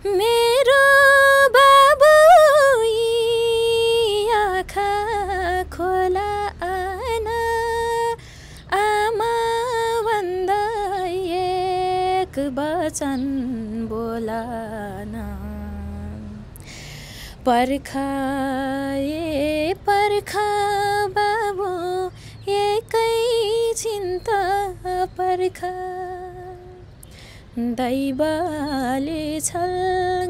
मेरो बाबु आँखा खोला आना आमा भन्दा एक वचन बोलाना पर्खा बाबु एकै चिन्ता पर्खा दैवले छल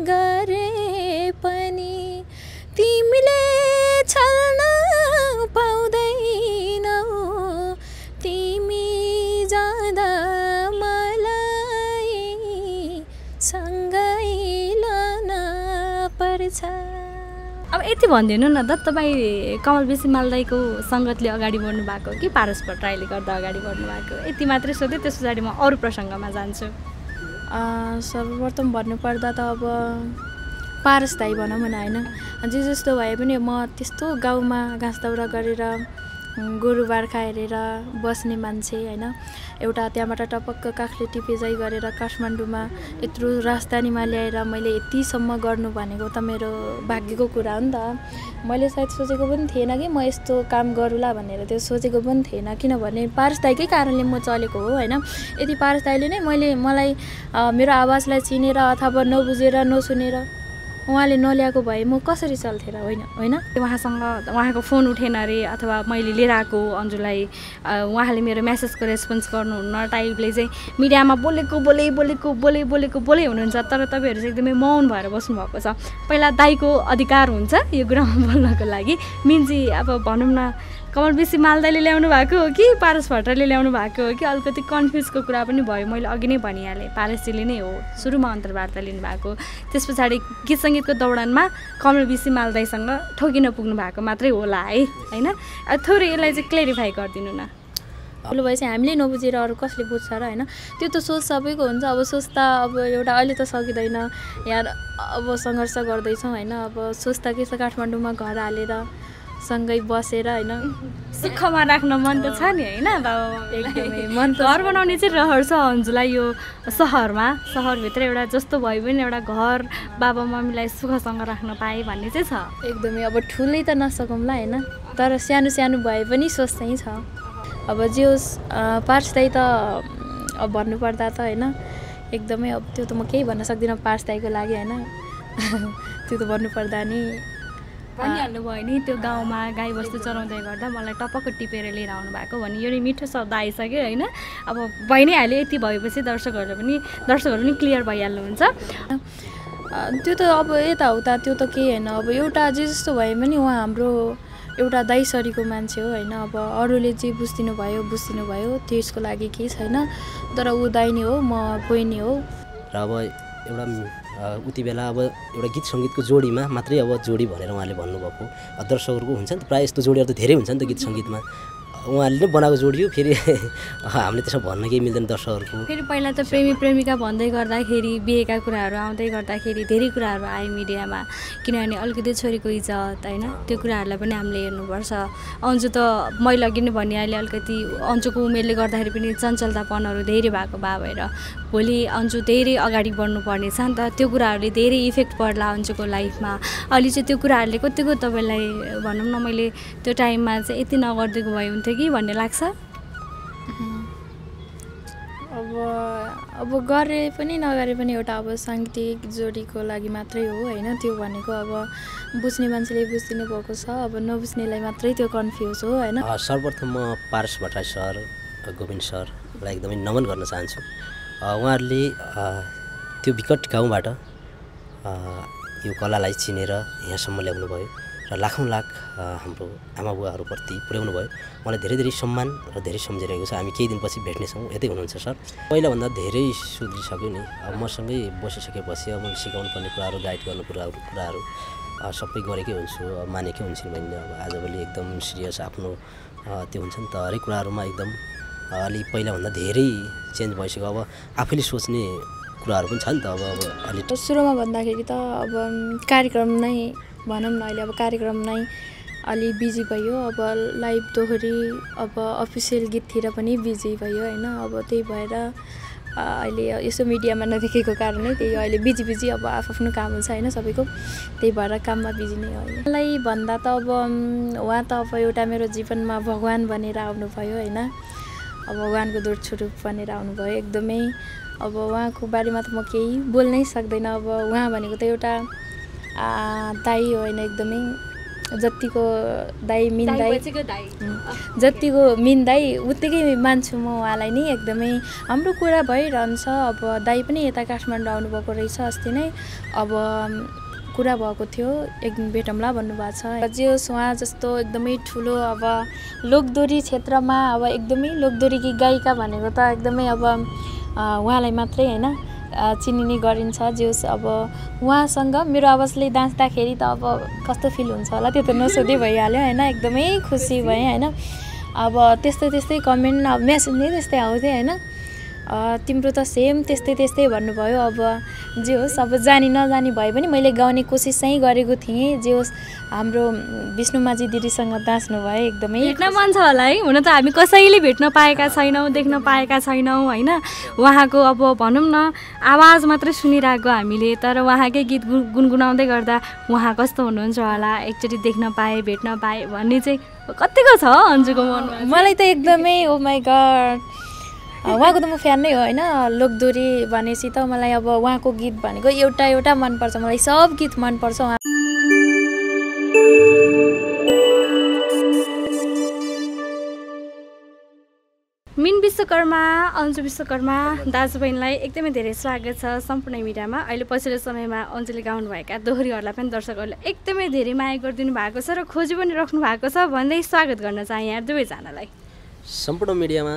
गरे पनि तिमीले छल्न पाउँदैनौ तिमी जाँदा मलाई सँगै लान पर्छ। अब यति भनिदिनु न त, तपाईँ कमल बेसी मालदाईको सङ्गतले अगाडि बढ्नु भएको कि पारस भट्टराईले गर्दा अगाडि बढ्नु भएको? यति मात्रै सोधेँ, त्यस पछाडि म अरू प्रसङ्गमा जान्छु। सर्वप्रथम भन्नुपर्दा त अब पारस दाइ भनौँ न होइन, जे जस्तो भए पनि म त्यस्तो गाउँमा घाँस दाउरा गरेर गोरु बार्खा हेरेर बस्ने मान्छे होइन। एउटा त्यहाँबाट टपक्क काखले टिपेजाइ गरेर काठमाडौँमा यत्रो राजधानीमा ल्याएर मैले यतिसम्म गर्नु भनेको त मेरो भाग्यको कुरा हो नि त। मैले सायद सोचेको पनि थिएन कि म यस्तो काम गरौँला भनेर, त्यो सोचेको पनि थिएन, किनभने पारस दाइकै कारणले म चलेको हो होइन। यदि पारस दाइले नै मलाई मेरो आवाजलाई चिनेर अथवा नबुझेर नसुनेर उहाँले नल्याएको भए म कसरी चल्थेँ र होइन। उहाँको फोन उठेन अरे, अथवा मैले लिएर आएको अन्जुलाई उहाँले मेरो मेसेजको रेस्पोन्स गर्नुहुन्न टाइपले चाहिँ मिडियामा बोलेको हुनुहुन्छ, तर तपाईँहरू चाहिँ एकदमै मौन भएर बस्नुभएको छ। पहिला दाइको अधिकार हुन्छ यो कुरामा बोल्नको लागि। मिन्जी अब भनौँ न कमल बेसी मालदाईले ल्याउनु भएको हो कि पारस भट्टराईले ल्याउनु भएको हो कि, अलिकति कन्फ्युजको कुरा पनि भयो। मैले अघि नै भनिहालेँ पारसजीले नै हो सुरुमा अन्तर्वार्ता लिनुभएको, त्यस पछाडि गीत सङ्गीतको दौडानमा कमल बेसी मालदाईसँग ठोकिन पुग्नु भएको मात्रै होला है होइन। थोरै यसलाई चाहिँ क्लेरिफाई गरिदिनु न। ठुलो भएपछि हामीले नबुझेर अरू कसले बुझ्छ र होइन। त्यो त सोच सबैको हुन्छ। अब सोच त अब एउटा अहिले त सकिँदैन यहाँ, अब सङ्घर्ष गर्दैछौँ होइन। अब सोच त के छ, काठमाडौँमा घर हालेर सँगै बसेर होइन सुखमा राख्न मन त छ नि होइन। बाबा एकदमै मन त घर बनाउने चाहिँ रहर छ अन्जुलाई यो सहरभित्र एउटा जस्तो भयो भने एउटा घर बाबा मम्मीलाई सुखसँग राख्न पाएँ भन्ने चाहिँ छ। एकदमै अब ठुलै त नसकौँला होइन, तर सानो भए पनि सोच चाहिँ छ। अब जे होस् पारस दाइ त अब भन्नुपर्दा त होइन एकदमै, अब त्यो त म केही भन्न सक्दिनँ पारस दाइको लागि होइन। त्यो त भन्नुपर्दा नि भनिहाल्नु भयो नि, त्यो गाउँमा गाई बस्तु चराउँदै गर्दा मलाई टपक्क टिपेर लिएर आउनु भएको भने यो मिठो शब्द आइसक्यो होइन। अब भइ नै हाल्यो, यति भएपछि दर्शकहरू पनि क्लियर भइहाल्नुहुन्छ। त्यो त अब यताउता त्यो त केही होइन। अब एउटा जे जस्तो भए पनि उहाँ हाम्रो एउटा दाइसरीको मान्छे हो होइन। अब अरूले जे बुझिदिनु भयो त्यसको लागि केही छैन, तर ऊ दाइ नै हो, म बहिनी हो। र अब एउटा उति बेला अब एउटा गीत सङ्गीतको जोडीमा मात्रै अब जोडी भनेर उहाँले भन्नुभएको, दर्शकहरूको हुन्छ नि त प्रायः यस्तो जोडीहरू त धेरै हुन्छ नि त गीत सङ्गीतमा, उहाँले नै बनाएको जोडी हो। फेरि हामीले त्यसो भन्न केही मिल्दैन दर्शकहरूको। फेरि पहिला त प्रेमी प्रेमिका भन्दै गर्दाखेरि बिहेका कुराहरू आउँदै गर्दाखेरि धेरै कुराहरू आयो मिडियामा, किनभने अलिकति छोरीको इज्जत होइन, त्यो कुराहरूलाई पनि हामीले हेर्नुपर्छ। अन्जु त मैले अघि नै भनिहालेँ, अलिकति अन्जुको उमेरले गर्दाखेरि पनि चञ्चलतापनहरू धेरै भएको भए भएर भोलि अन्जु धेरै अगाडि बढ्नुपर्ने छ नि त, त्यो कुराहरूले धेरै इफेक्ट पर्ला अन्जुको लाइफमा। अहिले चाहिँ त्यो कुराहरूले कतिको तपाईँलाई भनौँ न मैले त्यो टाइममा चाहिँ यति नगरिदिएको भए हुन्थ्यो कि भन्ने लाग्छ। अब गरे पनि नगरे पनि एउटा अब साङ्गीतिक जोडीको लागि मात्रै हो होइन। त्यो भनेको अब बुझ्ने मान्छेले बुझिदिनु भएको छ, अब नबुझ्नेलाई मात्रै त्यो कन्फ्युज हो होइन। सर्वप्रथम म पारस भट्टराई सर, गोविन्द सरलाई एकदमै नमन गर्न चाहन्छु। उहाँहरूले त्यो विकट गाउँबाट यो कलालाई चिनेर यहाँसम्म ल्याउनु भयो र लाखौँ लाख हाम्रो आमा बुवाहरूप्रति पुर्याउनु भयो। मलाई धेरै धेरै सम्मान र धेरै सम्झिरहेको छ। हामी केही दिनपछि भेट्नेछौँ, यतै हुनुहुन्छ सर। पहिलाभन्दा धेरै सुध्रिसक्यो नि। अब मसँगै बसिसकेपछि अब मैले सिकाउनु पर्ने कुराहरू, गाइड गर्नु कुराहरू सबै गरेकै हुन्छु, मानेकै हुन्छु मैले। अब आजभोलि एकदम सिरियस आफ्नो त्यो हुन्छ नि त हरेक कुराहरूमा एकदम अलि पहिलाभन्दा धेरै चेन्ज भइसक्यो। अब आफैले सोच्ने कुराहरू पनि छ नि त। अब अलि सुरुमा भन्दाखेरि त अब कार्यक्रम नै भनौँ न, अहिले अब कार्यक्रम नै अलि बिजी भयो। अब लाइभ दोहोरी अब अफिसियल गीततिर पनि बिजी भयो होइन। अब त्यही भएर अहिले यसो मिडियामा नदेखेको कारणले त्यही अहिले बिजी अब आफ्नो काम हुन्छ होइन सबैको, त्यही भएर काममा बिजी नै हो। मलाई भन्दा त अब उहाँ त अब एउटा मेरो जीवनमा भगवान् बनेर आउनुभयो होइन, अब भगवान्को दूत स्वरूप बनेर आउनुभयो एकदमै। अब उहाँको बारेमा त म केही बोल्नै सक्दैन। अब उहाँ भनेको त एउटा दाइ हो होइन, एकदमै जतिको दाइ मिन दाइ जतिको मिन दाइ उत्तिकै मान्छु म उहाँलाई नै एकदमै। हाम्रो कुरा भइरहन्छ। अब दाइ पनि यता काठमाडौँ आउनुभएको रहेछ अस्ति नै, अब कुरा भएको थियो एक दिन भेटौँला भन्नुभएको छ। जे होस् उहाँ जस्तो एकदमै ठुलो अब लोकदोरी क्षेत्रमा अब एकदमै लोकदोरीकी गायिका भनेको त एकदमै अब उहाँलाई मात्रै होइन चिनिने गरिन्छ। जे होस् अब उहाँसँग मेरो आवाजले नाच्दाखेरि त अब कस्तो फिल हुन्छ होला त्यो त नसोधै भइहाल्यो होइन, एकदमै खुसी भएँ होइन। अब त्यस्तै कमेन्ट अब मेसेज नै त्यस्तै आउँथ्यो होइन, तिम्रो त सेम त्यस्तै भन्नुभयो। अब जे होस् अब जानी नजानी भए पनि मैले गाउने कोसिस चाहिँ गरेको थिएँ। जे होस् हाम्रो विष्णुमाझी दिदीसँग नाच्नु भयो एकदमै भेट्न मन छ होला है। हुन त हामी कसैले भेट्न पाएका छैनौँ, देख्न पाएका छैनौँ होइन। उहाँको अब भनौँ न आवाज मात्रै सुनिरहेको हामीले, तर उहाँकै गीत गुनगुनाउँदै गर्दा उहाँ कस्तो हुनुहुन्छ होला एकचोटि देख्न पाएँ भेट्न पाएँ भन्ने चाहिँ कतिको छ अन्जुको मनमा? मलाई त एकदमै ओ माई गड, उहाँको त म फ्यान नै हो होइन। लोकदोरी भनेपछि त मलाई अब उहाँको गीत भनेको एउटा मनपर्छ, मलाई सब गीत मनपर्छ। मिन विश्वकर्मा, अन्जु विश्वकर्मा दाजुबहिनीलाई एकदमै धेरै स्वागत छ सम्पूर्ण मिडियामा। अहिले पछिल्लो समयमा अन्जुले गाउनुभएका दोहोरीहरूलाई पनि दर्शकहरूले एकदमै धेरै माया गरिदिनु भएको छ र खोजी पनि राख्नु भएको छ भन्दै स्वागत गर्न चाहे यहाँ दुवैजनालाई। सम्पूर्ण मिडियामा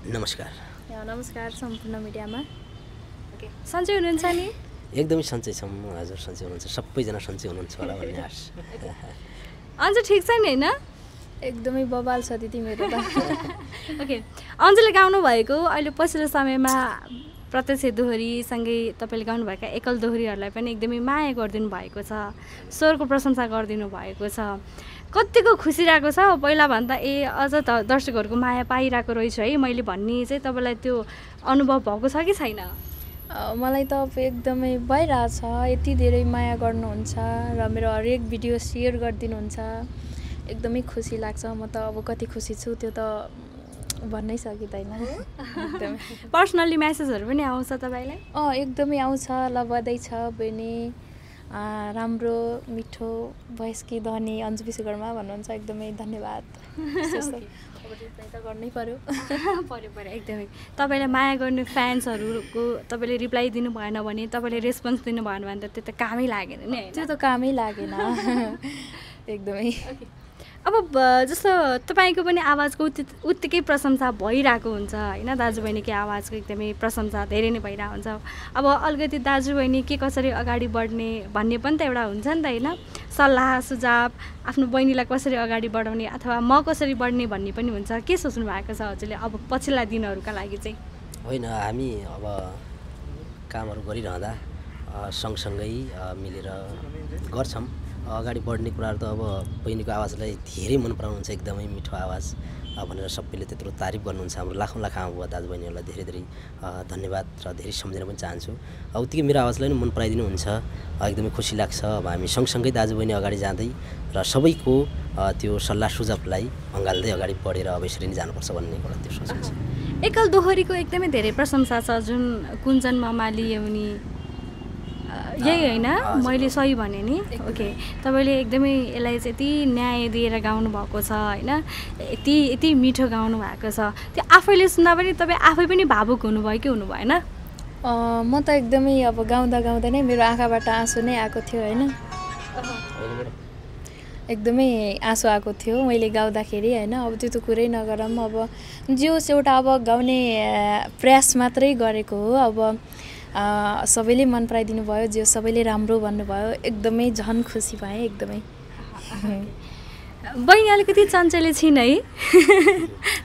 नमस्कार। नमस्कार सम्पूर्ण मिडियामा। ओके, सन्चै हुनुहुन्छ नि? एकदमै सन्चै छौँ हजुर, सन्चै हुनुहुन्छ, सबैजना सन्चै हुनुहुन्छ होला भन्ने आश। अन्जु ठिक छ नि होइन? एकदमै बबाल छ दिदी मेरो त। ओके, अन्जुले गाउनु भएको अहिले पछिल्लो समयमा प्रत्यक्ष दोहोरीसँगै तपाईँले गाउनुभएका एकल दोहोरीहरूलाई पनि एकदमै माया गरिदिनु भएको छ, स्वरको प्रशंसा गरिदिनु भएको छ। कतिको खुसी रहेको छ पहिलाभन्दा अझ दर्शकहरूको माया पाइरहेको रहेछु है मैले भन्ने चाहिँ तपाईँलाई त्यो अनुभव भएको छ कि छैन? मलाई त अब एकदमै भइरहेछ, यति धेरै माया गर्नुहुन्छ र मेरो हरेक भिडियो सेयर गरिदिनुहुन्छ, एकदमै खुसी लाग्छ। म त अब कति खुसी छु त्यो त भन्नै सकिँदैन। एकदमै पर्सनल्ली म्यासेजहरू पनि आउँछ तपाईँलाई? एकदमै आउँछ। ल बधाई छ बहिनी, राम्रो मिठो भोइसकी धनी अन्जु विश्वकर्मा भन्नुहुन्छ, एकदमै धन्यवाद। रिप्लाई त गर्नै पर्यो एकदमै। तपाईँलाई माया गर्ने फ्यान्सहरूको तपाईँले रिप्लाई दिनु भएन भने, तपाईँले रेस्पोन्स दिनु भएन भने त त्यो त कामै लागेन नि? त्यो त कामै लागेन एकदमै। अब जस्तो तपाईँको पनि आवाजको उत्तिकै प्रशंसा भइरहेको हुन्छ होइन, दाजुबहिनीको आवाजको एकदमै प्रशंसा धेरै नै भइरहेको हुन्छ। अब अलिकति दाजुबहिनी के कसरी अगाडि बढ्ने भन्ने पनि त एउटा हुन्छ नि त होइन, सल्लाह सुझाव आफ्नो बहिनीलाई कसरी अगाडि बढाउने अथवा म कसरी बढ्ने भन्ने पनि हुन्छ। के सोच्नु भएको छ हजुरले अब पछिल्ला दिनहरूका लागि चाहिँ? होइन, हामी अब कामहरू गरिरहँदा सँगसँगै मिलेर गर्छौँ। अगाडि बढ्ने कुराहरू त अब बहिनीको आवाजलाई धेरै मन पराउनुहुन्छ, एकदमै मिठो आवाज भनेर सबैले त्यत्रो तारिफ गर्नुहुन्छ। हाम्रो लाखौँ आमा दाजुबहिनीहरूलाई धेरै धेरै धन्यवाद र धेरै सम्झिन पनि चाहन्छु। उत्तिकै मेरो आवाजलाई पनि मन पराइदिनुहुन्छ, एकदमै खुसी लाग्छ। अब हामी सँगसँगै दाजुबहिनी अगाडि जाँदै र सबैको त्यो सल्लाह सुझावलाई अँगाल्दै अगाडि बढेर अब यसरी नै जानुपर्छ भन्ने एउटा त्यो सोच हुन्छ। एकल दोहोरीको एकदमै धेरै प्रशंसा छ, जुन कुञ्चन ममाली यमुनी यही होइन मैले सही भने नि? ओके, तपाईँले एकदमै यसलाई चाहिँ यति न्याय दिएर गाउनु भएको छ होइन, यति मिठो गाउनु भएको छ, त्यो आफैले सुन्दा पनि तपाईँ आफै पनि भावुक हुनुभयो कि हुनु भएन? म त एकदमै अब गाउँदा नै मेरो आँखाबाट आँसु नै आएको थियो होइन, एकदमै आँसु आएको थियो मैले गाउँदाखेरि होइन। अब त्यो त कुरै नगरौँ, अब जे होस् एउटा अब गाउने प्रयास मात्रै गरेको हो। अब सबैले मन पराइदिनु भयो, जे सबैले राम्रो भन्नुभयो, एकदमै झन् खुसी भएँ एकदमै। बहिनी अलिकति चञ्चले छिन् है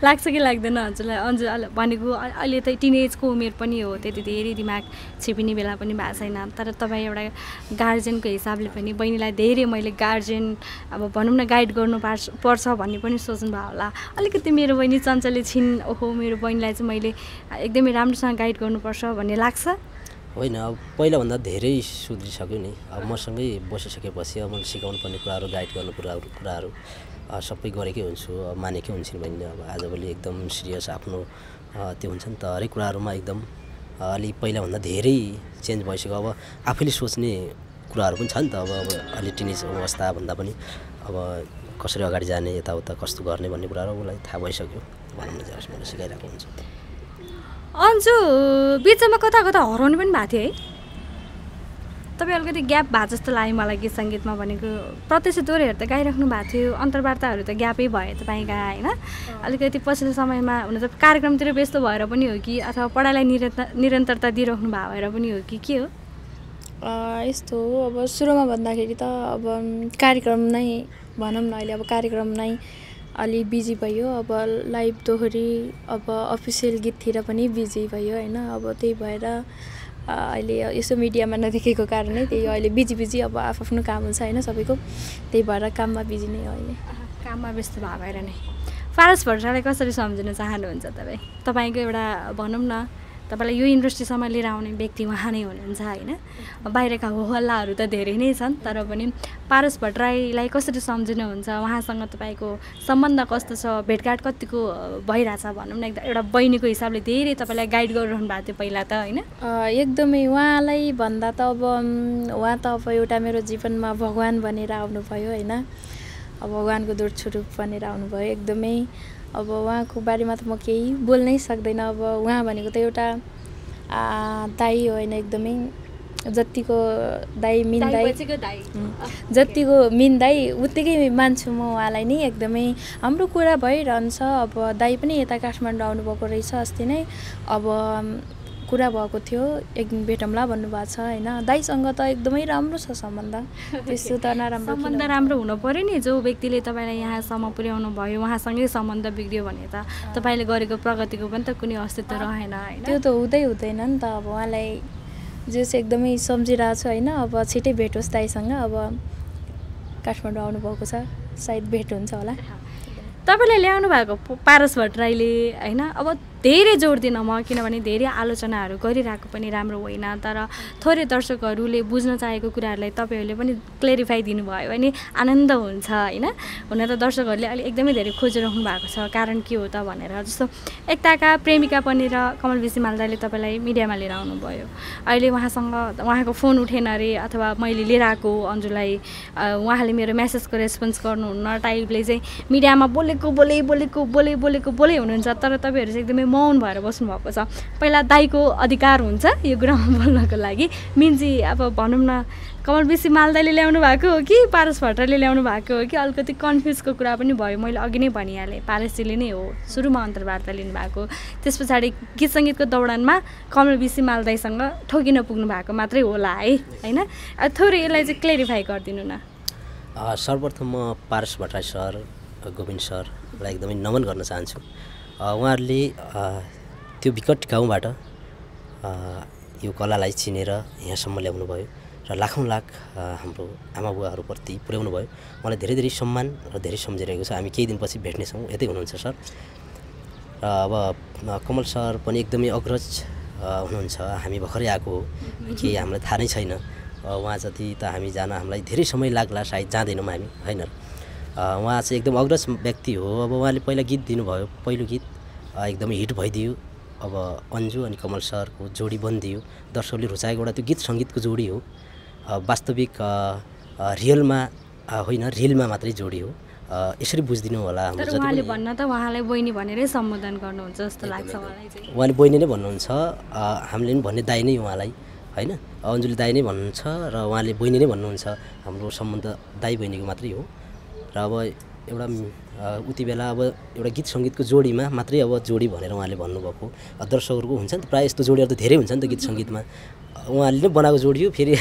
लाग्छ कि लाग्दैन हजुरलाई अन्जु भनेको अहिले त टिनेजको उमेर पनि हो त्यति धेरै दिमाग छिपिने बेला पनि भएको छैन तर तपाईँ एउटा गार्जेनको हिसाबले पनि बहिनीलाई धेरै मैले गार्जेन अब भनौँ न गाइड गर्नु पर्छ भन्ने पनि सोच्नुभयो होला अलिकति मेरो बहिनी चञ्चले छिन् ओहो मेरो बहिनीलाई चाहिँ मैले एकदमै राम्रोसँग गाइड गर्नुपर्छ भन्ने लाग्छ होइन अब पहिलाभन्दा धेरै सुध्रिसक्यो नि अब मसँगै बसिसकेपछि अब मैले सिकाउनु पर्ने कुराहरू गाइड गर्नु कुराहरू सबै गरेकै हुन्छु अब मानेकै हुन्छन् बहिनी अब आजभोलि एकदम सिरियस आफ्नो त्यो हुन्छ नि त हरेक कुराहरूमा एकदम अलि पहिलाभन्दा धेरै चेन्ज भइसक्यो अब आफैले सोच्ने कुराहरू पनि छ नि त अब अलि टिनेज अवस्थाभन्दा पनि अब कसरी अगाडि जाने यताउता कस्तो गर्ने भन्ने कुराहरू उसलाई थाहा भइसक्यो भनौँ न जस मैले सिकाइरहेको हुन्छ अन्जु बिचमा कता कता हराउने पनि भएको थियो है तपाईँ अलिकति ग्याप भएको जस्तो लाग्यो मलाई गीत सङ्गीतमा भनेको प्रत्यक्ष दोहोरीहरू त गाइराख्नु भएको थियो अन्तर्वार्ताहरू त ग्यापै भयो तपाईँका होइन अलिकति पछिल्लो समयमा हुन त कार्यक्रमतिर व्यस्त भएर पनि हो कि अथवा पढाइलाई निरन्तरता दिइराख्नु भएको भएर पनि हो कि के हो यस्तो हो अब सुरुमा भन्दाखेरि त अब कार्यक्रम नै भनौँ न अहिले अब कार्यक्रम नै अलि बिजी भयो अब लाइभ दोहोरी अब अफिसियल गीततिर पनि बिजी भयो होइन अब त्यही भएर अहिले यसो मिडियामा नदेखेको कारणै त्यही अहिले बिजी अब आफ्नो काम हुन्छ होइन सबैको त्यही भएर काममा बिजी नै हो अहिले काममा व्यस्त भएर नै पारस भट्टराईलाई कसरी सम्झिन चाहनुहुन्छ तपाईँको एउटा भनौँ न तपाईँलाई यो इन्डस्ट्रीसम्म लिएर आउने व्यक्ति उहाँ नै हुनुहुन्छ होइन बाहिरका होहल्लाहरू त धेरै नै छन् तर पनि पारस भट्टराईलाई कसरी सम्झिनुहुन्छ उहाँसँग तपाईँको सम्बन्ध कस्तो छ भेटघाट कतिको भइरहेछ भनौँ न एउटा बहिनीको हिसाबले धेरै तपाईँलाई गाइड गरिरहनु भएको थियो पहिला त होइन एकदमै उहाँलाई भन्दा त अब उहाँ त अब एउटा मेरो जीवनमा भगवान बनेर आउनुभयो होइन अब भगवानको दूत स्वरूप बनेर आउनुभयो एकदमै अब उहाँको बारेमा त म केही बोल्नै सक्दैन अब उहाँ भनेको त एउटा दाइ हो होइन एकदमै जतिको दाइ मिन दाइ जतिको मिन दाइ उत्तिकै मान्छु म उहाँलाई नै एकदमै हाम्रो कुरा भइरहन्छ अब दाइ पनि यता काठमाडौँ आउनुभएको रहेछ अस्ति नै अब कुरा भएको थियो एक दिन भेटौँला भन्नुभएको छ होइन दाइसँग त एकदमै राम्रो छ सम्बन्ध त्यस्तो त नराम्रो सम्बन्ध राम्रो हुनु पऱ्यो नि जो व्यक्तिले तपाईँलाई यहाँसम्म पुर्याउनु भयो उहाँसँगै सम्बन्ध बिग्रियो भने त तपाईँले गरेको प्रगतिको पनि त कुनै अस्तित्व रहेन होइन त्यो त हुँदैन नि त अब उहाँलाई जो चाहिँ एकदमै सम्झिरहेको छु होइन अब छिटै भेट होस् दाइसँग अब काठमाडौँ आउनुभएको छ सायद भेट हुन्छ होला तपाईँले ल्याउनु भएको पारस भट्टराईले होइन अब धेरै जोड दिन म किनभने धेरै आलोचनाहरू गरिरहेको पनि राम्रो होइन तर थोरै दर्शकहरूले बुझ्न चाहेको कुराहरूलाई तपाईँहरूले पनि क्लेरिफाई दिनुभयो भने आनन्द हुन्छ होइन हुन त दर्शकहरूले अहिले एकदमै धेरै खोजिराख्नु भएको छ कारण के हो त भनेर जस्तो एकताका प्रेमिका पनि र कमल विसी मालदाले तपाईँलाई मिडियामा लिएर आउनुभयो अहिले उहाँको फोन उठेन अरे अथवा मैले लिएर आएको अन्जुलाई उहाँले मेरो मेसेजको रेस्पोन्स गर्नुहुन्न टाइपले चाहिँ मिडियामा बोले हुनुहुन्छ तर तपाईँहरू चाहिँ एकदमै मौन भएर बस्नुभएको छ पहिला दाइको अधिकार हुन्छ यो कुरामा बोल्नको लागि मिन्जी अब भनौँ न कमल विसी मालदाले ल्याउनु भएको हो कि पारस भट्टराईले ल्याउनु भएको हो कि अलिकति कन्फ्युजको कुरा पनि भयो मैले अघि नै भनिहालेँ पारसजीले नै हो सुरुमा अन्तर्वार्ता लिनुभएको त्यस पछाडि गीत सङ्गीतको दौडानमा कमल विसी मालदाईसँग ठोकिन पुग्नु भएको मात्रै होला है होइन थोरै यसलाई चाहिँ क्लेरिफाई गरिदिनु न सर्वप्रथम म पारस भट्टराई सर गोविन्द सरलाई एकदमै नमन गर्न चाहन्छु उहाँहरूले त्यो विकट गाउँबाट यो कलालाई चिनेर यहाँसम्म ल्याउनु भयो र लाखौँ लाख हाम्रो आमाबुवाहरूप्रति पुर्याउनु भयो मलाई धेरै धेरै सम्मान र धेरै सम्झिरहेको छ हामी केही दिनपछि भेट्नेछौँ यतै हुनुहुन्छ सर र अब कमल सर पनि एकदमै अग्रज हुनुहुन्छ हामी भर्खरै आएको हो कि हामीलाई थाहा नै छैन उहाँ जति त हामी जान हामीलाई धेरै समय लाग्ला सायद जाँदैनौँ हामी होइन उहाँ चाहिँ एकदम अग्रज व्यक्ति हो अब उहाँले पहिला गीत दिनुभयो पहिलो गीत एकदमै हिट भइदियो अब अन्जु अनि कमल सरको जोडी बनिदियो दर्शकले रुचाएको एउटा त्यो गीत सङ्गीतको जोडी हो वास्तविक रियलमा होइन रिलमा मात्रै जोडी हो यसरी बुझिदिनु होला हाम्रो उहाँले भन्न त उहाँलाई बहिनी भनेरै सम्बोधन गर्नुहुन्छ जस्तो लाग्छ मलाई चाहिँ उहाँले बहिनी नै भन्नुहुन्छ हामीले पनि भन्ने दाइ नै उहाँलाई होइन अन्जुले दाइ नै भन्नुहुन्छ र उहाँले बहिनी नै भन्नुहुन्छ हाम्रो सम्बन्ध दाइ बहिनीको मात्रै हो र अब एउटा उति बेला अब एउटा गीत सङ्गीतको जोडीमा मात्रै अब जोडी भनेर उहाँले भन्नुभएको दर्शकहरूको हुन्छ नि त प्रायः यस्तो जोडीहरू त धेरै हुन्छ नि त गीत सङ्गीतमा उहाँले नै बनाएको जोडियो फेरि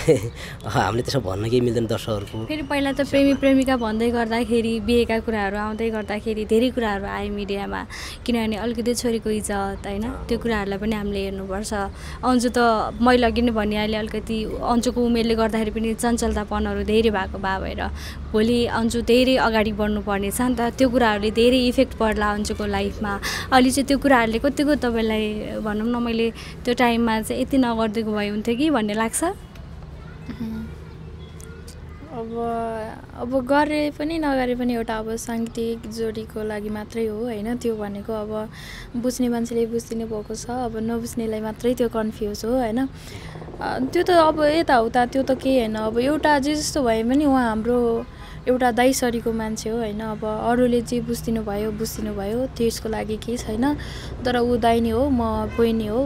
हामीले त्यसो भन्न केही मिल्दैन दर्शकहरूको। फेरि पहिला त प्रेमी प्रेमिका भन्दै गर्दाखेरि बिहेका कुराहरू आउँदै गर्दाखेरि धेरै कुराहरू आयो मिडियामा, किनभने अलिकति छोरीको इज्जत होइन त्यो कुराहरूलाई पनि हामीले हेर्नुपर्छ। अन्जु त मैले अघि नै भनिहालेँ अलिकति अन्जुको उमेरले गर्दाखेरि पनि चञ्चलतापनहरू धेरै भएको भएर भोलि अन्जु धेरै अगाडि बढ्नुपर्ने छ नि त, त्यो कुराहरूले धेरै इफेक्ट पर्ला अन्जुको लाइफमा। अहिले चाहिँ त्यो कुराहरूले कतिको तपाईँलाई भनौँ न मैले त्यो टाइममा चाहिँ यति नगरिदिएको भए हुन्थ्यो कि भन्ने लाग्छ? अब गरे पनि नगरे पनि एउटा अब साङ्गीतिक जोडीको लागि मात्रै हो होइन, त्यो भनेको अब बुझ्ने मान्छेले बुझिदिनु भएको छ, अब नबुझ्नेलाई मात्रै त्यो कन्फ्युज हो होइन। त्यो त अब यताउता त्यो त केही होइन, अब एउटा जे जस्तो भए पनि उहाँ हाम्रो एउटा दाइसरीको मान्छे हो होइन। अब अरूले जे बुझिदिनु भयो त्यसको लागि केही छैन, तर ऊ दाइनी हो म बहिनी हो,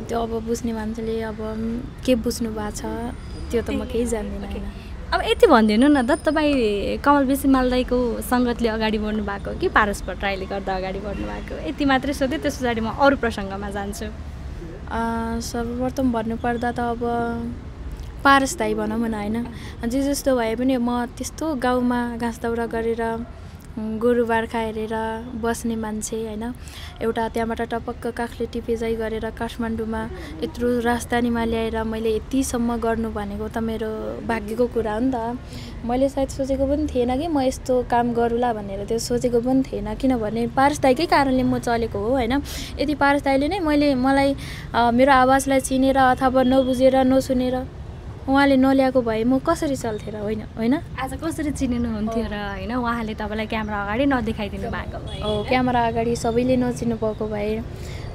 त्यो अब बुझ्ने मान्छेले अब के बुझ्नु भएको छ त्यो त म केही जान्दिनँ होइन। अब यति भनिदिनु न त, तपाईँ कमल बेसी मालदाईको सङ्गतले अगाडि बढ्नु भएको कि पारस भट्टराईले गर्दा अगाडि बढ्नु भएको? यति मात्रै सोधेँ, त्यस पछाडि म अरू प्रसङ्गमा जान्छु। सर्वप्रथम भन्नुपर्दा त अब पारस दाइ भनौँ न होइन, जे जस्तो भए पनि म त्यस्तो गाउँमा घाँस दाउरा गरेर गोरु बार्खा हेरेर बस्ने मान्छे होइन। एउटा त्यहाँबाट टपक्क काखले टिपेजाइ गरेर काठमाडौँमा यत्रो राजधानीमा ल्याएर मैले यतिसम्म गर्नु भनेको त मेरो भाग्यको कुरा हो नि त। मैले सायद सोचेको पनि थिएन कि म यस्तो काम गरौँला भनेर, त्यो सोचेको पनि थिएन, किनभने पारस दाइकै कारणले म चलेको हो होइन। यदि पारस दाइले नै मलाई मेरो आवाजलाई चिनेर अथवा नबुझेर नसुनेर उहाँले नल्याएको भए म कसरी चल्थेँ र होइन। आज कसरी चिनिनुहुन्थ्यो र होइन, उहाँले तपाईँलाई क्यामेरा अगाडि नदेखाइदिनु भएको भए? हो, क्यामेरा अगाडि सबैले नचिन्नु भएको भए।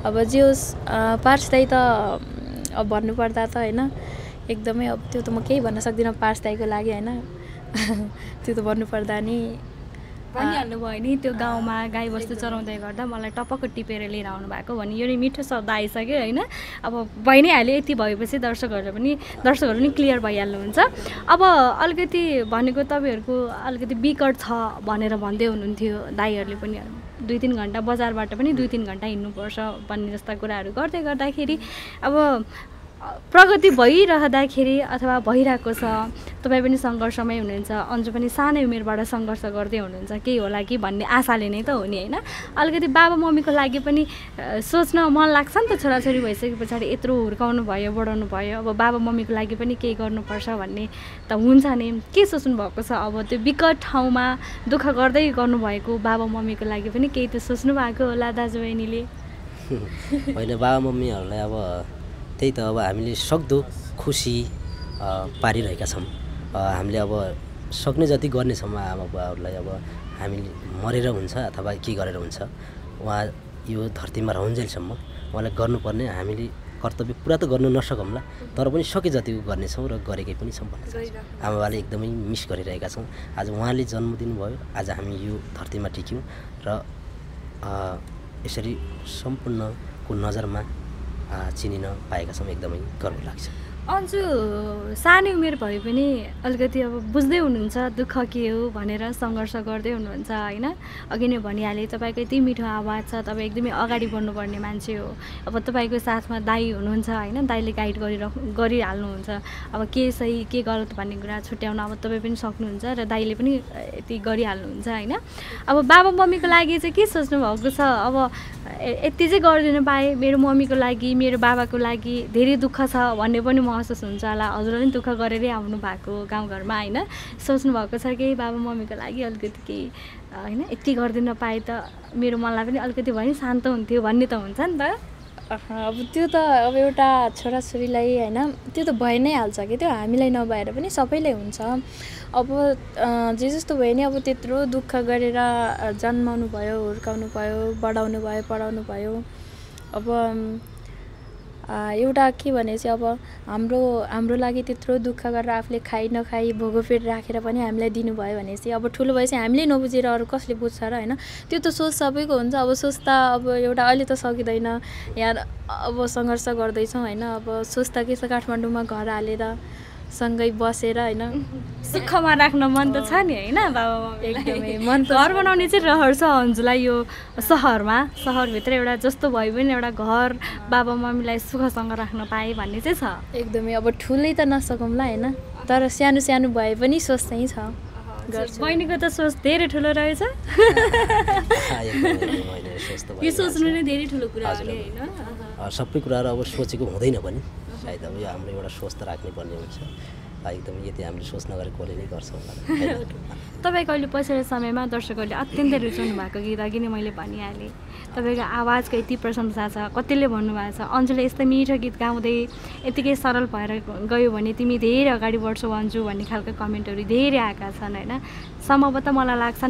अब जे होस् पारस दाइ त अब भन्नुपर्दा त होइन एकदमै, अब त्यो त म केही भन्न सक्दिनँ पारस दाइको लागि होइन। त्यो त भन्नुपर्दा नि भनिहाल्नु भयो नि, त्यो गाउँमा गाईबस्तु चराउँदै गर्दा मलाई टपक्क टिपेर लिएर आउनु भएको भने यो नि मिठो शब्द आइसक्यो होइन। अब भइ नै हाल्यो, यति भएपछि दर्शकहरू पनि क्लियर भइहाल्नुहुन्छ। अब अलिकति भनेको तपाईँहरूको अलिकति विकट छ भनेर भन्दै हुनुहुन्थ्यो दाइहरूले पनि, 2-3 घन्टा बजारबाट पनि 2-3 घन्टा हिँड्नुपर्छ भन्ने जस्ता कुराहरू गर्दै गर्दाखेरि अब प्रगति भइरहँदाखेरि अथवा भइरहेको छ, तपाईँ पनि सङ्घर्षमै हुनुहुन्छ, अन्जु पनि सानै उमेरबाट सङ्घर्ष गर्दै हुनुहुन्छ, केही होला कि भन्ने आशाले नै त हो नि होइन। अलिकति बाबा मम्मीको लागि पनि सोच्न मन लाग्छ नि त, छोराछोरी भइसके पछाडि यत्रो हुर्काउनु भयो बढाउनु भयो, अब बाबा मम्मीको लागि पनि केही गर्नुपर्छ भन्ने त हुन्छ नि। के सोच्नु भएको छ अब त्यो विकट ठाउँमा दुःख गर्दै गर्नुभएको बाबा मम्मीको लागि पनि केही त सोच्नु भएको होला दाजुबहिनीले? होइन, बाबा मम्मीहरूलाई अब त्यही त अब हामीले सक्दो खुसी पारिरहेका छौँ। हामीले अब सक्ने जति गर्नेछौँ आमा बुवाहरूलाई। अब हामीले मरेर हुन्छ अथवा के गरेर हुन्छ, उहाँ यो धरतीमा रहन्जेलसम्म उहाँलाई गर्नुपर्ने हामीले कर्तव्य पुरा त गर्नु नसकौँला, तर पनि सके जतिको गर्नेछौँ र गरेकै पनि छौँ भन्ने चाहन्छु। आमाबाले एकदमै मिस गरिरहेका छौँ। आज उहाँले जन्म दिनुभयो, आज हामी यो धरतीमा टिक्यौँ र यसरी सम्पूर्णको नजरमा चिनिन पाएका छौँ, एकदमै गर्व लाग्छ। अन्जु सानै उमेर भए पनि अलिकति अब बुझ्दै हुनुहुन्छ दुःख के हो भनेर, सङ्घर्ष गर्दै हुनुहुन्छ होइन। अघि नै भनिहालेँ तपाईँको यति मिठो आवाज छ, तपाईँ एकदमै अगाडि बढ्नुपर्ने मान्छे हो। अब तपाईँको साथमा दाइ हुनुहुन्छ होइन, दाइले गाइड गरिहाल्नुहुन्छ। अब के सही के गलत भन्ने कुरा छुट्याउन अब तपाईँ पनि सक्नुहुन्छ र दाइले पनि यति गरिहाल्नुहुन्छ होइन। अब बाबा मम्मीको लागि चाहिँ के सोच्नु भएको छ? अब यति चाहिँ गरिदिनु पाएँ मेरो मम्मीको लागि, मेरो बाबाको लागि धेरै दुःख छ भन्ने पनि महसुस हुन्छ होला। हजुरले पनि दुःख गरेरै आउनु भएको गाउँघरमा होइन, सोच्नु भएको छ कि बाबा मम्मीको लागि अलिकति केही होइन, यति गरिदिन पाए त मेरो मनलाई पनि अलिकति भयो नि शान्त हुन्थ्यो भन्ने त हुन्छ नि त। अब त्यो त अब एउटा छोराछोरीलाई होइन त्यो त भइ नै हाल्छ कि, त्यो हामीलाई नभएर पनि सबैलाई हुन्छ। अब जे जस्तो भयो नि, अब त्यत्रो दुःख गरेर जन्माउनु भयो, हुर्काउनु भयो, बढाउनु भयो, पढाउनु भयो। अब एउटा के भने चाहिँ अब हाम्रो लागि त्यत्रो दुःख गरेर आफूले खाइ नखाइ भोगो पेट राखेर पनि हामीलाई दिनुभयो भने चाहिँ अब ठुलो भएपछि हामीले नबुझेर अरू कसले बुझ्छ र होइन। त्यो त सोच सबैको हुन्छ। अब सोच त अब एउटा अहिले त सकिँदैन, यहाँ अब सङ्घर्ष गर्दैछौँ होइन। अब सोच त के छ, काठमाडौँमा घर हालेर सँगै बसेर होइन सुखमा राख्न मन त छ नि होइन बाबा मम्मी एकदमै मन त घर बनाउने चाहिँ रहर छ अन्जुलाई यो सहरभित्र एउटा जस्तो भए पनि एउटा घर बाबा मम्मीलाई सुखसँग राख्न पाएँ भन्ने चाहिँ छ एकदमै अब ठुलै त नसकौँला होइन तर सानो सानो भए पनि सोच चाहिँ छ गर्छु बहिनीको त सोच धेरै ठुलो रहेछ यो सोच्नु नै धेरै ठुलो कुरा हो नि होइन सबै कुराहरू अब सोचेको हुँदैन पनि सायद अब यो हाम्रो एउटा सोच त राख्नै पर्ने हुन्छ एकदम यति हामीले सोच नगरेको कसले नै गर्छ होला तपाईँको अहिले पछिल्लो समयमा दर्शकहरूले अत्यन्तै रुचाउनु भएको गीत अघि नै मैले भनिहालेँ तपाईँको आवाजको यति प्रशंसा छ कतिले भन्नुभएको छ अन्जुले यस्तो मिठो गीत गाउँदै यतिकै सरल भएर गयो भने तिमी धेरै अगाडि बढ्छौ अन्जु भन्ने खालको कमेन्टहरू धेरै आएका छन् होइन सम्भवतः मलाई लाग्छ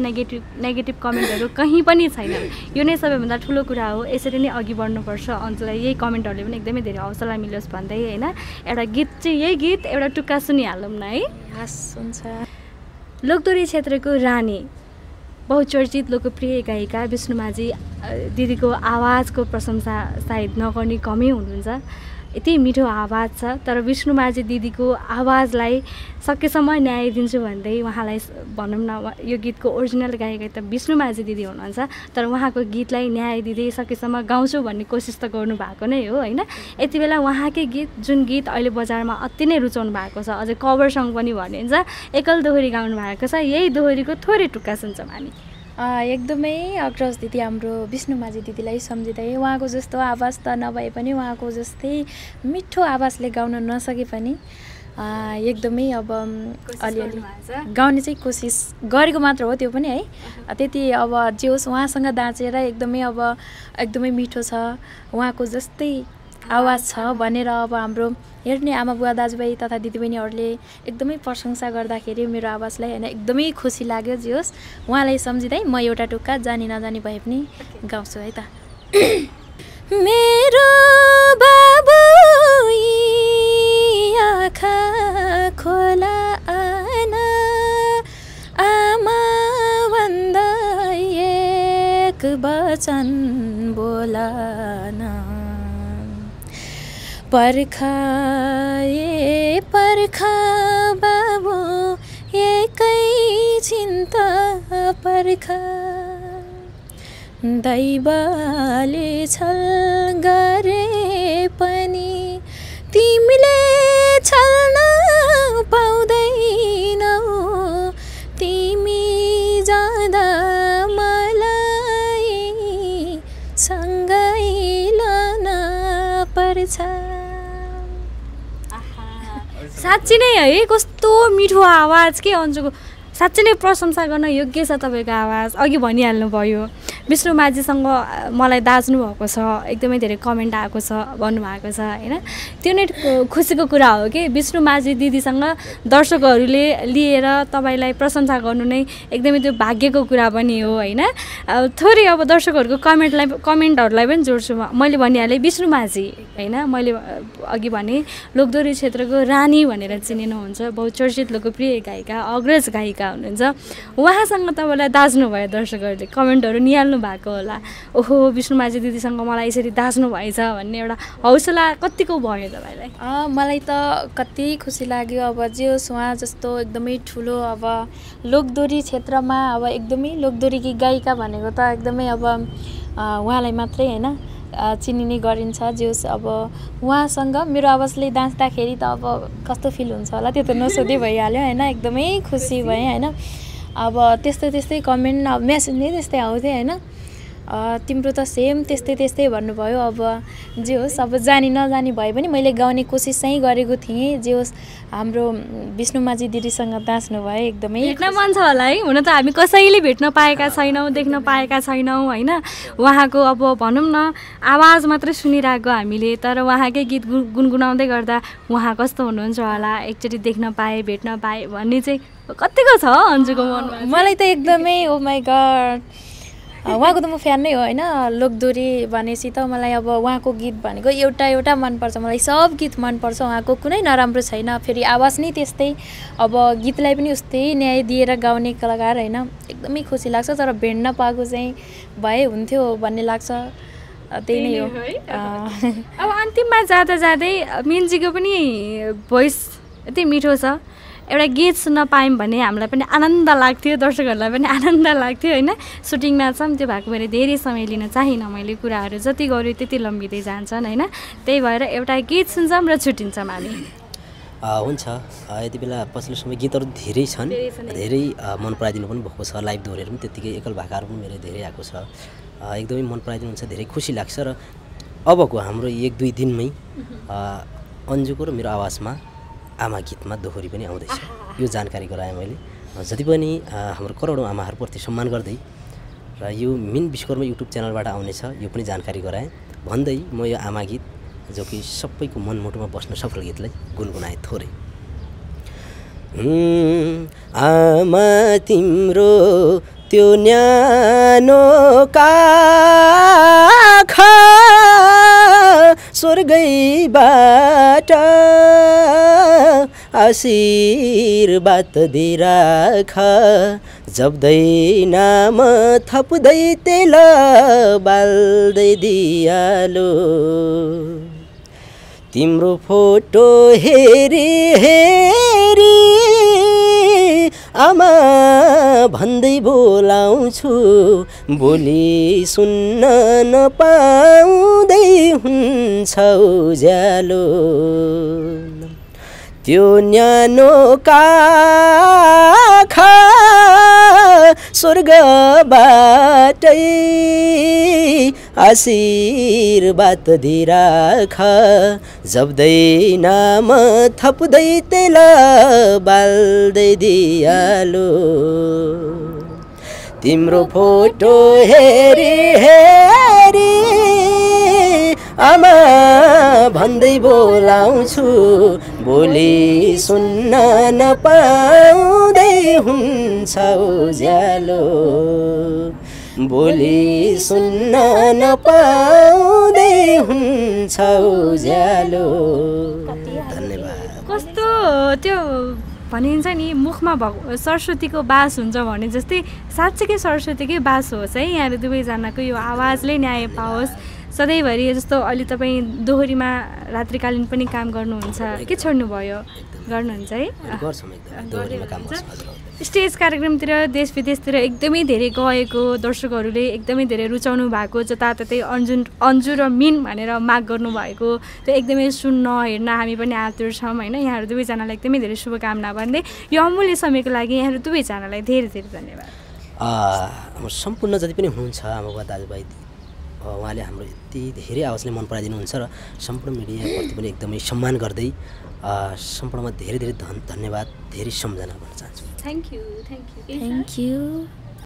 नेगेटिभ कमेन्टहरू कहीँ पनि छैन यो नै सबैभन्दा ठुलो कुरा हो यसरी नै अघि बढ्नुपर्छ अन्जुलाई यही कमेन्टहरूले पनि एकदमै धेरै हौसला मिलोस् भन्दै होइन एउटा गीत चाहिँ यही गीत एउटा टुक्का सुनिहालौँ न है हस् हुन्छ लोकदोरी क्षेत्रको रानी बहुचर्चित लोकप्रिय गायिका विष्णुमाझी दिदीको आवाजको प्रशंसा सायद नगर्ने कमै हुनुहुन्छ यति मिठो आवाज छ तर विष्णुमाझी दिदीको आवाजलाई सकेसम्म न्याय दिन्छु भन्दै उहाँलाई भनौँ न यो गीतको ओरिजिनल गायिका त विष्णुमाझी दिदी हुनुहुन्छ तर उहाँको गीतलाई न्याय दिँदै सकेसम्म गाउँछु भन्ने कोसिस त गर्नुभएको नै हो होइन यति बेला उहाँकै गीत जुन गीत अहिले बजारमा अति नै रुचाउनु भएको छ अझै कभर सङ पनि भनिन्छ एकल दोहोरी गाउनु भएको छ यही दोहोरीको थोरै टुक्का सुन्छौँ हामी एकदमै अग्रज दिदी हाम्रो विष्णुमाझी दिदीलाई सम्झिँदै उहाँको जस्तो आवाज त नभए पनि उहाँको जस्तै मिठो आवाजले गाउन नसके पनि एकदमै अब अलिअलि गाउने चाहिँ कोसिस गरेको मात्र हो त्यो पनि है त्यति अब जे होस् उहाँसँग दाँचेर एकदमै मिठो छ उहाँको जस्तै आवाज छ भनेर अब हाम्रो हेर्ने आमा बुवा दाजुभाइ तथा दिदीबहिनीहरूले एकदमै प्रशंसा गर्दाखेरि मेरो आवाजलाई होइन एकदमै खुसी लाग्यो जे होस् उहाँलाई सम्झिँदै म एउटा टुक्का जानी नजानी भए पनि गाउँछु है त मेरो बाबु आँखा खोला आमा भन्दा एक वचन बोलान पर्खा बाबु एकै चिन्ता पर्खा दैवले छल गरे पनि तिमीले छल्न पाउँदैनौ तिमी जाँदा मलाई सँगै लान पर्छ साँच्ची नै है कस्तो मिठो आवाज के अन्जुको साँच्चै नै प्रशंसा गर्न योग्य छ तपाईँको आवाज अघि भनिहाल्नु भयो विष्णुमाझीसँग मलाई दाज्नु भएको छ एकदमै धेरै कमेन्ट आएको छ भन्नुभएको छ होइन त्यो नै खुसीको कुरा हो कि विष्णुमाझी दिदीसँग दर्शकहरूले लिएर तपाईँलाई प्रशंसा गर्नु नै एकदमै त्यो भाग्यको कुरा पनि हो होइन थोरै अब दर्शकहरूको कमेन्टहरूलाई पनि जोड्छु मैले भनिहालेँ विष्णुमाझी होइन मैले अघि भने लोकदोरी क्षेत्रको रानी भनेर चिनिनुहुन्छ बहुचर्चित लोकप्रिय गायिका अग्रज गायिका हुनुहुन्छ उहाँसँग तपाईँलाई दाज्नु भयो दर्शकहरूले कमेन्टहरू निहाल्नु भएको होला ओहो विष्णुमाझी दिदीसँग मलाई यसरी दाज्नु भएछ भन्ने एउटा हौसला कतिको भयो तपाईँलाई मलाई त कति खुसी लाग्यो अब जे होस् उहाँ जस्तो एकदमै ठुलो अब लोकदोरी क्षेत्रमा अब एकदमै लोकदोरीकी गायिका भनेको त एकदमै अब उहाँलाई मात्रै होइन चिनिने गरिन्छ जे होस् अब उहाँसँग मेरो आवाजले दाँच्दाखेरि त अब कस्तो फिल हुन्छ होला त्यो त नसोधै भइहाल्यो होइन एकदमै खुसी भएँ होइन अब त्यस्तै कमेन्ट अब मेसेज नै त्यस्तै आउँथ्यो होइन तिम्रो त सेम त्यस्तै भन्नुभयो अब जे होस् अब जानी नजानी भए पनि मैले गाउने कोसिस चाहिँ गरेको थिएँ जे होस् हाम्रो विष्णुमाझी दिदीसँग दाँच्नु भयो एकदमै भेट्न मन छ होला है हुन त हामी कसैले भेट्न पाएका छैनौँ देख्न पाएका छैनौँ होइन उहाँको अब भनौँ न आवाज मात्रै सुनिरहेको हामीले तर उहाँकै गीत गुनगुनाउँदै गर्दा उहाँ कस्तो हुनुहुन्छ होला एकचोटि देख्न पाएँ भेट्न पाएँ भन्ने चाहिँ कतिको छ अन्जुको मनमा मलाई त एकदमै ओ माई गड उहाँको त म फ्यान नै हो होइन लोकदोरी भनेपछि त मलाई अब उहाँको गीत भनेको एउटा मनपर्छ मलाई सब गीत मनपर्छ उहाँको कुनै नराम्रो छैन फेरि आवाज नै त्यस्तै अब गीतलाई पनि उस्तै न्याय दिएर गाउने कलाकार होइन एकदमै खुसी लाग्छ तर भेट्न पाएको चाहिँ भए हुन्थ्यो भन्ने लाग्छ त्यही नै हो अब अन्तिममा जाँदै मिन्जीको पनि भोइस यति मिठो छ। एउटा गीत सुन्न पायौँ भने हामीलाई पनि आनन्द लाग्थ्यो, दर्शकहरूलाई पनि आनन्द लाग्थ्यो होइन। सुटिङमा छौँ त्यो भएको भएर धेरै समय लिन चाहिनँ मैले, कुराहरू जति गऱ्यो त्यति लम्बिँदै जान्छन् होइन। त्यही भएर एउटा गीत सुन्छौँ र छुट्टिन्छौँ हामी। हुन्छ, यति बेला पछिल्लो समय गीतहरू धेरै छन्, धेरै मन पराइदिनु पनि भएको छ। लाइभ दोहोरेर पनि त्यत्तिकै एकल भाकाहरू पनि मेरो धेरै आएको छ। एकदमै मन पराइदिनुहुन्छ, धेरै खुसी लाग्छ। र अबको हाम्रो 1-2 दिनमै अन्जुको र मेरो आवाजमा आमा गीतमा दोहोरी पनि आउँदैछ, यो जानकारी गराएँ मैले। जति पनि हाम्रो करोडौँ आमाहरूप्रति सम्मान गर्दै र यो मिन विश्वकर्मा युट्युब च्यानलबाट आउनेछ यो पनि जानकारी गराएँ भन्दै म यो आमा गीत जो कि सबैको मनमुटुमा बस्न सफल गीतलाई गुनगुनाएँ थोरै। आमा तिम्रो त्यो न्यानो काखा स्वर्गैबाट आशीर्वाद दिइराख, जप्दै नाम थप्दै तेल बाल्दै दियालो। तिम्रो फोटो हेरी हेरी आमा भन्दै बोलाउँछु, बोली सुन्न नपाउँदै हुन्छ उज्यालो। त्यो न्यानो काखा स्वर्गबाटै आशीर्वाद दिइराख, जप्दै नाम थप्दै तेल बाल्दै दियालो। तिम्रो फोटो हेरी हेरी आमा भन्दै बोलाउँछु, बोली सुन्न नपाउँदै हुन्छ उज्यालो। बोली सुन्न नपाउँदै हुन्छ उज्यालो। धन्यवाद। कस्तो त्यो भनिन्छ नि मुखमा सरस्वतीको बास हुन्छ भने जस्तै साँच्चैकै सरस्वतीकै बास होस् है। यहाँहरू दुवैजनाको यो आवाजले न्याय पाओस् सधैँभरि। जस्तो अहिले तपाईँ दोहोरीमा रात्रिकालीन पनि काम गर्नुहुन्छ के छोड्नुभयो? गर्नुहुन्छ है? स्टेज कार्यक्रमतिर देश विदेशतिर एकदमै धेरै गएको, दर्शकहरूले एकदमै धेरै रुचाउनु भएको, जताततै अन्जु र मिन भनेर माग गर्नुभएको त्यो एकदमै सुन्न हेर्न हामी पनि आतुर छौँ होइन। यहाँहरू दुवैजनालाई एकदमै धेरै शुभकामना भन्दै यो अमूल्य समयको लागि यहाँहरू दुवैजनालाई धेरै धेरै धन्यवाद। हाम्रो सम्पूर्ण जति पनि हुनुहुन्छ आमा बुवा दाजुभाइ उहाँले हाम्रो यति धेरै आवाजले मन पराइदिनुहुन्छ र सम्पूर्ण मिडियाप्रति पनि एकदमै सम्मान गर्दै सम्पूर्णमा धेरै धेरै धन्यवाद, धेरै सम्झना भन्न चाहन्छु। Thank you. Thank you.